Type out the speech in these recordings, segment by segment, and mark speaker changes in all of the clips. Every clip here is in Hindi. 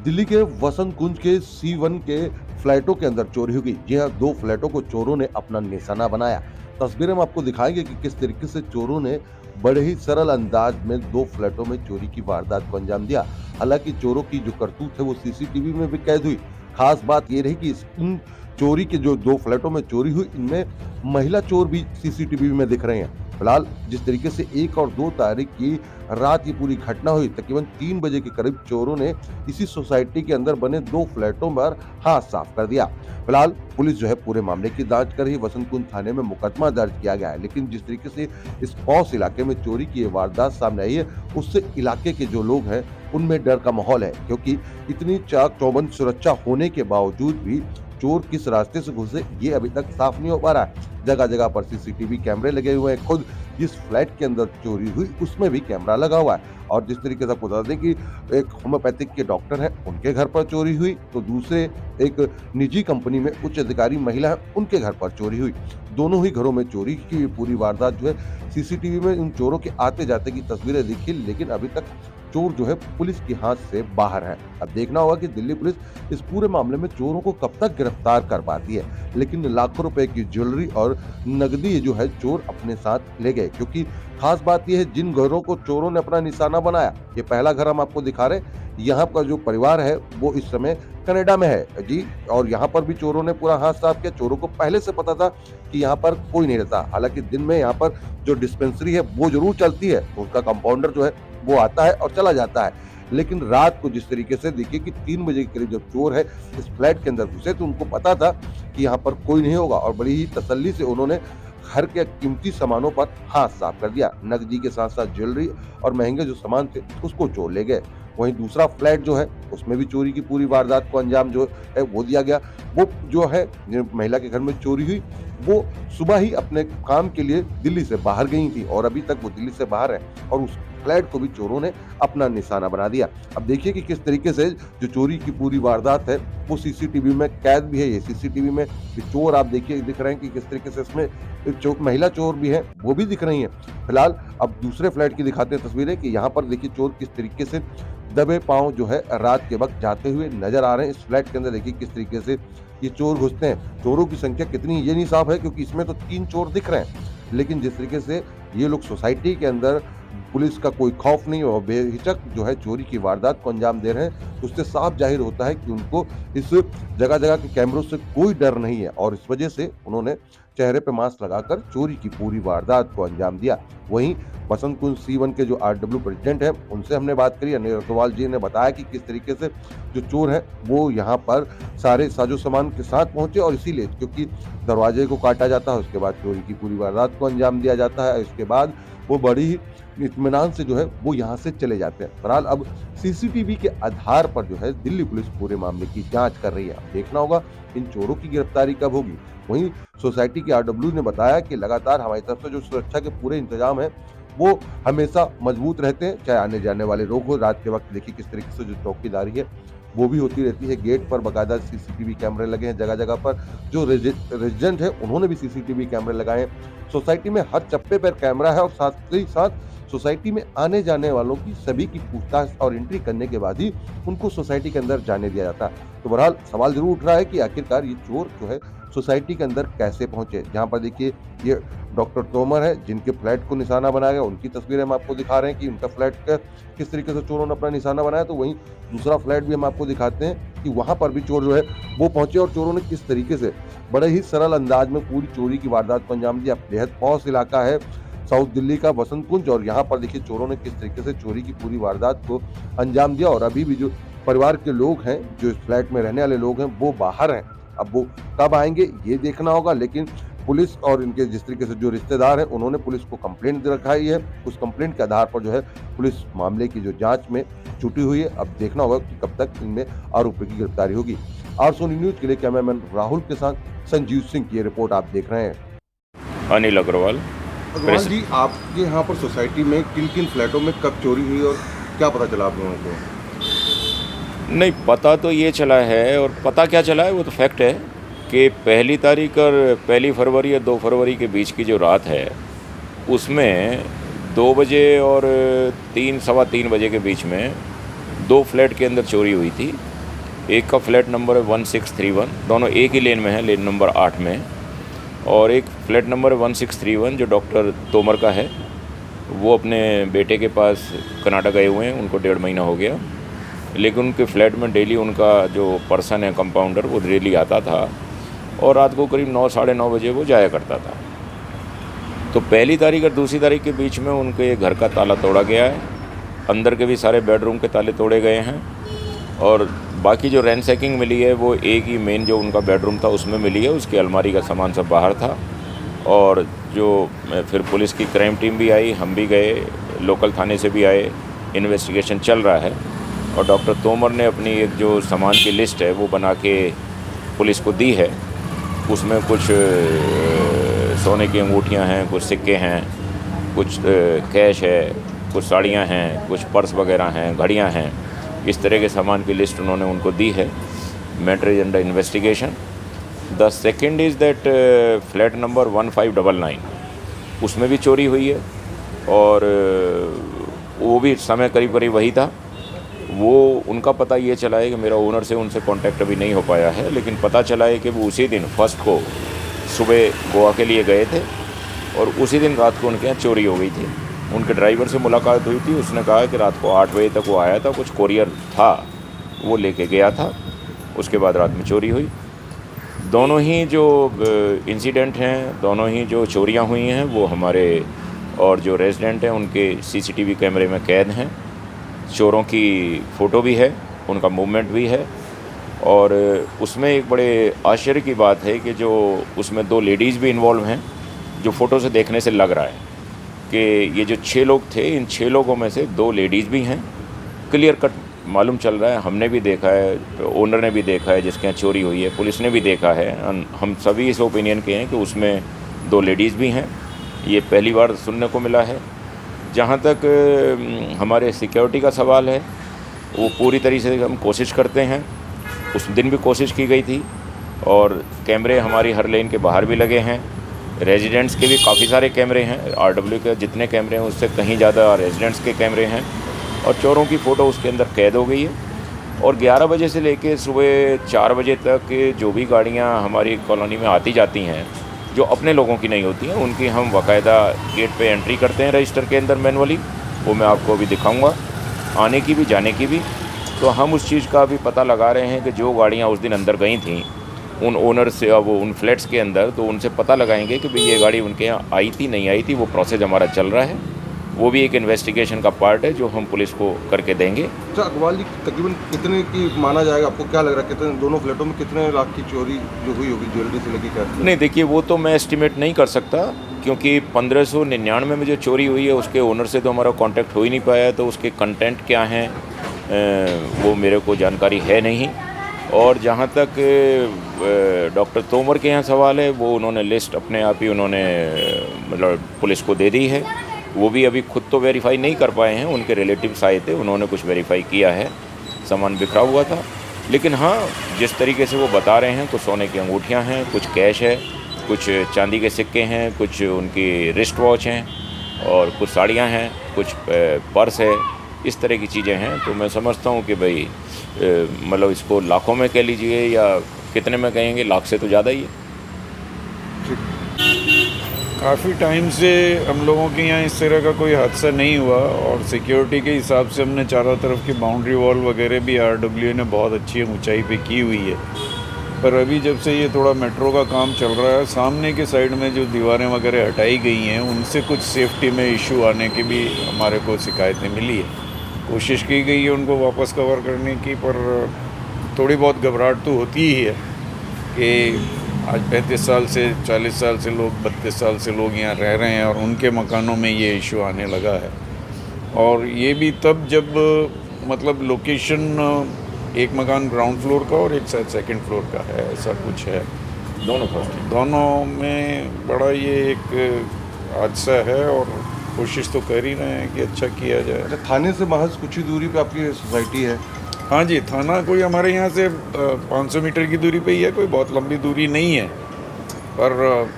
Speaker 1: दिल्ली के वसंत कुंज के C1 के फ्लैटों के अंदर चोरी हो गई। जी हाँ, 2 फ्लैटों को चोरों ने अपना निशाना बनाया। तस्वीरें हम आपको दिखाएंगे कि किस तरीके से चोरों ने बड़े ही सरल अंदाज में 2 फ्लैटों में चोरी की वारदात को अंजाम दिया। हालांकि चोरों की जो करतूत है वो सीसीटीवी में भी कैद हुई। खास बात ये रही कि इन चोरी के जो 2 फ्लैटों में चोरी हुई, इनमें महिला चोर भी सीसीटीवी में दिख रहे हैं। फिलहाल जिस तरीके से 1 और 2 तारीख की रात ये पूरी घटना हुई, तकरीबन 3 बजे के करीब चोरों ने इसी सोसाइटी के अंदर बने 2 फ्लैटों पर हाथ साफ कर दिया। फिलहाल पुलिस जो है पूरे मामले की जांच कर रही है। वसंत कुंज थाने में मुकदमा दर्ज किया गया है, लेकिन जिस तरीके से इस पॉश इलाके में चोरी की ये वारदात सामने आई है, उससे इलाके के जो लोग हैं उनमें डर का माहौल है, क्योंकि इतनी चाक चौबंद सुरक्षा होने के बावजूद भी चोर किस रास्ते से घुसे ये अभी तक साफ नहीं हो पा रहा है। जगह जगह पर सीसीटीवी कैमरे लगे हुए हैं। खुद जिस फ्लैट के अंदर चोरी हुई उसमें भी कैमरा लगा हुआ है। और जिस तरीके से आपको बता दें कि एक होम्योपैथिक के डॉक्टर हैं, उनके घर पर चोरी हुई, तो दूसरे एक निजी कंपनी में उच्च अधिकारी महिला है, उनके घर पर चोरी हुई। दोनों ही घरों में चोरी की पूरी वारदात जो है सीसीटीवी में उन चोरों के आते जाते की तस्वीरें दिखी, लेकिन अभी तक चोर जो है पुलिस के हाथ से बाहर है। अब देखना होगा कि दिल्ली पुलिस इस पूरे मामले में चोरों को कब तक गिरफ्तार कर पाती है। लेकिन लाखों रुपए की ज्वेलरी और नकदी जो है चोर अपने साथ ले गए, क्योंकि खास बात यह है जिन घरों को चोरों ने अपना निशाना बनाया, ये पहला घर हम आपको दिखा रहे हैं। यहाँ का जो परिवार है वो इस समय कनाडा में है जी, और यहाँ पर भी चोरों ने पूरा हाथ साफ किया। चोरों को पहले से पता था कि यहाँ पर कोई नहीं रहता। हालांकि दिन में यहाँ पर जो डिस्पेंसरी है वो जरूर चलती है, तो उसका कंपाउंडर जो है वो आता है और चला जाता है। लेकिन रात को जिस तरीके से देखिए कि 3 बजे के करीब जब चोर है इस फ्लैट के अंदर घुसे, तो उनको पता था कि यहाँ पर कोई नहीं होगा, और बड़ी ही तसल्ली से उन्होंने घर के कीमती सामानों पर हाथ साफ कर दिया। नकदी के साथ साथ ज्वेलरी और महंगे जो सामान थे उसको चोर ले गए। वहीं दूसरा फ्लैट जो है उसमें भी चोरी की पूरी वारदात को अंजाम जो है वो दिया गया। वो जो है महिला के घर में चोरी हुई, वो सुबह ही अपने काम के लिए दिल्ली से बाहर गई थी और अभी तक वो दिल्ली से बाहर है, और उस फ्लैट को भी चोरों ने अपना निशाना बना दिया। अब देखिए कि किस तरीके से जो चोरी की पूरी वारदात है वो सीसीटीवी में कैद भी है। ये सीसीटीवी में चोर आप देखिए दिख रहे हैं कि किस तरीके से इसमें महिला चोर भी है, वो भी दिख रही हैं। फिलहाल अब दूसरे फ्लैट की दिखाते हैं तस्वीरें कि यहाँ पर देखिए चोर किस तरीके से दबे पांव जो है रात के वक्त जाते हुए नजर आ रहे हैं। इस फ्लैट के अंदर देखिए किस तरीके से ये चोर घुसते हैं। चोरों की संख्या कितनी ये नहीं साफ है, क्योंकि इसमें तो 3 चोर दिख रहे हैं, लेकिन जिस तरीके से ये लोग सोसाइटी के अंदर पुलिस का कोई खौफ नहीं और बेहिचक जो है चोरी की वारदात को अंजाम दे रहे हैं, उससे साफ जाहिर होता है कि उनको इस जगह जगह के कैमरों से कोई डर नहीं है, और इस वजह से उन्होंने चेहरे पे मास्क लगाकर चोरी की पूरी वारदात को अंजाम दिया। वहीं वसंत कुंज C1 के जो RW प्रेसिडेंट हैं उनसे हमने बात करी। अनिल अग्रवाल जी ने बताया कि किस तरीके से जो चोर है वो यहाँ पर सारे साजो सामान के साथ पहुंचे, और इसीलिए क्योंकि दरवाजे को काटा जाता है, उसके बाद चोरी की पूरी वारदात को अंजाम दिया जाता है। इसके बाद वो बड़ी ही इत्मीनान से जो है वो यहाँ से चले जाते हैं। बहरहाल अब सीसीटीवी के आधार पर जो है दिल्ली पुलिस पूरे मामले की जांच कर रही है। देखना होगा इन चोरों की गिरफ्तारी कब होगी। वहीं सोसाइटी के RW ने बताया कि लगातार हमारी तरफ से जो सुरक्षा के पूरे इंतजाम है वो हमेशा मजबूत रहते हैं, चाहे आने जाने वाले लोग हो। रात के वक्त देखिए किस तरीके से जो चौकीदारी है वो भी होती रहती है। गेट पर बाकायदा सीसीटीवी कैमरे लगे हैं जगह जगह पर। जो रेजिडेंट है उन्होंने भी सीसीटीवी कैमरे लगाए हैं। सोसाइटी में हर चप्पे पर कैमरा है, और साथ ही साथ सोसाइटी में आने जाने वालों की सभी की पूछताछ और एंट्री करने के बाद ही उनको सोसाइटी के अंदर जाने दिया जाता है। तो बहरहाल सवाल जरूर उठ रहा है कि आखिरकार ये चोर जो है सोसाइटी के अंदर कैसे पहुंचे। जहां पर देखिए ये डॉक्टर तोमर है जिनके फ्लैट को निशाना बनाया गया, उनकी तस्वीरें हम आपको दिखा रहे हैं कि उनका फ्लैट का किस तरीके से चोरों ने अपना निशाना बनाया। तो वहीं दूसरा फ्लैट भी हम आपको दिखाते हैं कि वहां पर भी चोर जो है वो पहुंचे, और चोरों ने किस तरीके से बड़े ही सरल अंदाज में पूरी चोरी की वारदात को अंजाम दिया। बेहद पॉश इलाका है साउथ दिल्ली का वसंत कुंज, और यहाँ पर देखिए चोरों ने किस तरीके से चोरी की पूरी वारदात को अंजाम दिया। और अभी भी जो परिवार के लोग हैं, जो इस फ्लैट में रहने वाले लोग हैं, वो बाहर हैं। अब वो कब आएंगे ये देखना होगा, लेकिन पुलिस और इनके जिस तरीके से जो रिश्तेदार हैं उन्होंने पुलिस को कंप्लेंट रखाई है। उस कंप्लेंट के आधार पर जो है पुलिस मामले की जो जांच में जुटी हुई है। अब देखना होगा कि कब तक इनमें आरोपी की गिरफ्तारी होगी। आर सोनी न्यूज के लिए कैमरामैन राहुल के साथ संजीव सिंह की ये रिपोर्ट आप देख रहे हैं।
Speaker 2: अनिल अग्रवाल
Speaker 1: जी, आपके यहाँ पर सोसाइटी में किन किन फ्लैटों में कब चोरी हुई और क्या पता चला आप लोगों को?
Speaker 2: नहीं, पता तो ये चला है, और पता क्या चला है वो तो फैक्ट है कि 1 तारीख और 1 फरवरी या 2 फरवरी के बीच की जो रात है उसमें 2 बजे और 3 सवा 3 बजे के बीच में 2 फ्लैट के अंदर चोरी हुई थी। एक का फ्लैट नंबर है 1631, दोनों एक ही लेन में है, लेन नंबर 8 में। और एक फ्लैट नंबर 1631 जो डॉक्टर तोमर का है, वो अपने बेटे के पास कनाडा गए हुए हैं, उनको 1.5 महीना हो गया। लेकिन उनके फ्लैट में डेली उनका जो पर्सन है कंपाउंडर, वो डेली आता था और रात को करीब 9 साढ़े 9 बजे वो जाया करता था। तो पहली तारीख और दूसरी तारीख के बीच में उनके घर का ताला तोड़ा गया है, अंदर के भी सारे बेडरूम के ताले तोड़े गए हैं और बाकी जो रैनसैकिंग मिली है वो एक ही मेन जो उनका बेडरूम था उसमें मिली है, उसकी अलमारी का सामान सब बाहर था। और जो फिर पुलिस की क्राइम टीम भी आई, हम भी गए, लोकल थाने से भी आए, इन्वेस्टिगेशन चल रहा है। और डॉक्टर तोमर ने अपनी एक जो सामान की लिस्ट है वो बना के पुलिस को दी है। उसमें कुछ सोने की अंगूठियां हैं, कुछ सिक्के हैं, कुछ कैश है, कुछ साड़ियां हैं, कुछ पर्स वगैरह हैं, घड़ियां हैं। इस तरह के सामान की लिस्ट उन्होंने उनको दी है। Matter is under investigation. The second is that flat number 1599, उसमें भी चोरी हुई है और वो भी समय करीब करीब वही था। वो उनका पता ये चला है कि मेरा ओनर से उनसे कांटेक्ट अभी नहीं हो पाया है, लेकिन पता चला है कि वो उसी दिन फर्स्ट को सुबह गोवा के लिए गए थे और उसी दिन रात को उनके यहाँ चोरी हो गई थी। उनके ड्राइवर से मुलाकात हुई थी, उसने कहा कि रात को 8 बजे तक वो आया था, कुछ कोरियर था वो लेके गया था, उसके बाद रात में चोरी हुई। दोनों ही जो इंसिडेंट हैं, दोनों ही जो चोरियां हुई हैं वो हमारे और जो रेजिडेंट हैं उनके सीसीटीवी कैमरे में कैद हैं। चोरों की फ़ोटो भी है, उनका मूवमेंट भी है। और उसमें एक बड़े आश्चर्य की बात है कि जो उसमें 2 लेडीज़ भी इन्वॉल्व हैं, जो फ़ोटो से देखने से लग रहा है कि ये जो 6 लोग थे, इन 6 लोगों में से 2 लेडीज़ भी हैं। क्लियर कट मालूम चल रहा है, हमने भी देखा है, ओनर ने भी देखा है जिसके यहाँ चोरी हुई है, पुलिस ने भी देखा है। हम सभी इस ओपिनियन के हैं कि उसमें 2 लेडीज़ भी हैं। ये पहली बार सुनने को मिला है। जहाँ तक हमारे सिक्योरिटी का सवाल है, वो पूरी तरीके से हम कोशिश करते हैं। उस दिन भी कोशिश की गई थी और कैमरे हमारी हर लेन के बाहर भी लगे हैं। रेजिडेंट्स के भी काफ़ी सारे कैमरे हैं, आरडब्ल्यू के जितने कैमरे हैं उससे कहीं ज़्यादा रेजिडेंट्स के कैमरे हैं। और चोरों की फ़ोटो उसके अंदर कैद हो गई है। और 11 बजे से लेके सुबह 4 बजे तक जो भी गाड़ियाँ हमारी कॉलोनी में आती जाती हैं, जो अपने लोगों की नहीं होती हैं, उनकी हम बाकायदा गेट पे एंट्री करते हैं रजिस्टर के अंदर मैनुअली। वो मैं आपको अभी दिखाऊंगा, आने की भी जाने की भी। तो हम उस चीज़ का भी पता लगा रहे हैं कि जो गाड़ियाँ उस दिन अंदर गई थीं उन ओनर से, वो उन फ्लैट्स के अंदर, तो उनसे पता लगाएंगे कि भाई ये गाड़ी उनके यहाँ आई थी नहीं आई थी। वो प्रोसेस हमारा चल रहा है, वो भी एक इन्वेस्टिगेशन का पार्ट है जो हम पुलिस को करके देंगे।
Speaker 1: अच्छा, अग्रवाल जी तकरीबन कितने की माना जाएगा, आपको क्या लग रहा है, कितने दोनों फ्लैटों में कितने लाख की चोरी जो हुई होगी ज्वेलरी से लेकर क्या? नहीं,
Speaker 2: देखिए वो तो मैं एस्टिमेट नहीं कर सकता, क्योंकि 1599 में जो चोरी हुई है उसके ओनर से तो हमारा कांटेक्ट हो ही नहीं पाया, तो उसके कंटेंट क्या हैं वो मेरे को जानकारी है नहीं। और जहाँ तक डॉक्टर तोमर के यहाँ सवाल है, वो उन्होंने लिस्ट अपने आप ही उन्होंने मतलब पुलिस को दे दी है। वो भी अभी खुद तो वेरीफाई नहीं कर पाए हैं, उनके रिलेटिव्स आए थे, उन्होंने कुछ वेरीफाई किया है, सामान बिखरा हुआ था। लेकिन हाँ, जिस तरीके से वो बता रहे हैं, कुछ सोने की अंगूठियाँ हैं, कुछ कैश है, कुछ चांदी के सिक्के हैं, कुछ उनकी रिस्ट वॉच हैं और कुछ साड़ियाँ हैं, कुछ पर्स है, इस तरह की चीज़ें हैं। तो मैं समझता हूँ कि भाई मतलब इसको लाखों में कह लीजिए या कितने में कहेंगे, लाख से तो ज़्यादा ही है।
Speaker 3: काफ़ी टाइम से हम लोगों के यहाँ इस तरह का कोई हादसा नहीं हुआ और सिक्योरिटी के हिसाब से हमने चारों तरफ की बाउंड्री वॉल वगैरह भी आरडब्ल्यू ने बहुत अच्छी ऊंचाई पे की हुई है। पर अभी जब से ये थोड़ा मेट्रो का काम चल रहा है, सामने के साइड में जो दीवारें वगैरह हटाई गई हैं, उनसे कुछ सेफ्टी में इशू आने की भी हमारे को शिकायतें मिली है। कोशिश की गई है उनको वापस कवर करने की, पर थोड़ी बहुत घबराहट तो होती ही है कि आज 35 साल से 40 साल से लोग 32 साल से लोग यहाँ रह रहे हैं और उनके मकानों में ये इशू आने लगा है। और ये भी तब जब मतलब लोकेशन एक मकान ग्राउंड फ्लोर का और एक शायद सेकंड फ्लोर का है, ऐसा कुछ है। दोनों में बड़ा ये एक हादसा है और कोशिश तो कर ही रहे हैं कि अच्छा किया जाए।
Speaker 1: अच्छा, थाने से महज कुछ ही दूरी पे आपकी सोसाइटी है?
Speaker 3: हाँ जी, थाना कोई हमारे यहाँ से 500 मीटर की दूरी पे ही है, कोई बहुत लंबी दूरी नहीं है। पर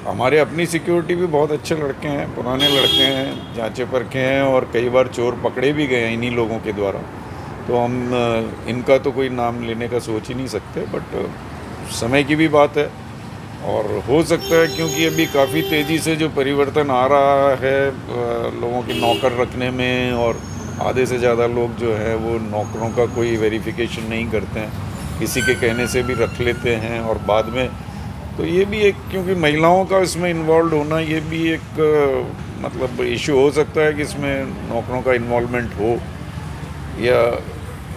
Speaker 3: हमारे अपनी सिक्योरिटी भी बहुत अच्छे लड़के हैं, पुराने लड़के हैं, जांचे परखे हैं और कई बार चोर पकड़े भी गए हैं इन्हीं लोगों के द्वारा। तो हम इनका तो कोई नाम लेने का सोच ही नहीं सकते, बट समय की भी बात है और हो सकता है क्योंकि अभी काफ़ी तेज़ी से जो परिवर्तन आ रहा है लोगों के नौकर रखने में, और आधे से ज़्यादा लोग जो है वो नौकरों का कोई वेरिफिकेशन नहीं करते हैं, किसी के कहने से भी रख लेते हैं और बाद में, तो ये भी एक, क्योंकि महिलाओं का इसमें इन्वॉल्व होना ये भी एक मतलब इशू हो सकता है कि इसमें नौकरों का इन्वॉल्वमेंट हो, या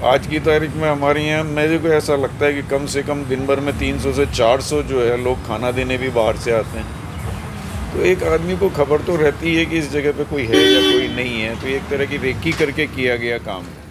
Speaker 3: आज की तारीख में हमारे यहाँ मेरे को ऐसा लगता है कि कम से कम दिन भर में 300 से 400 जो है लोग खाना देने भी बाहर से आते हैं। तो एक आदमी को खबर तो रहती है कि इस जगह पे कोई है या कोई नहीं है, तो एक तरह की रेकी करके किया गया काम है।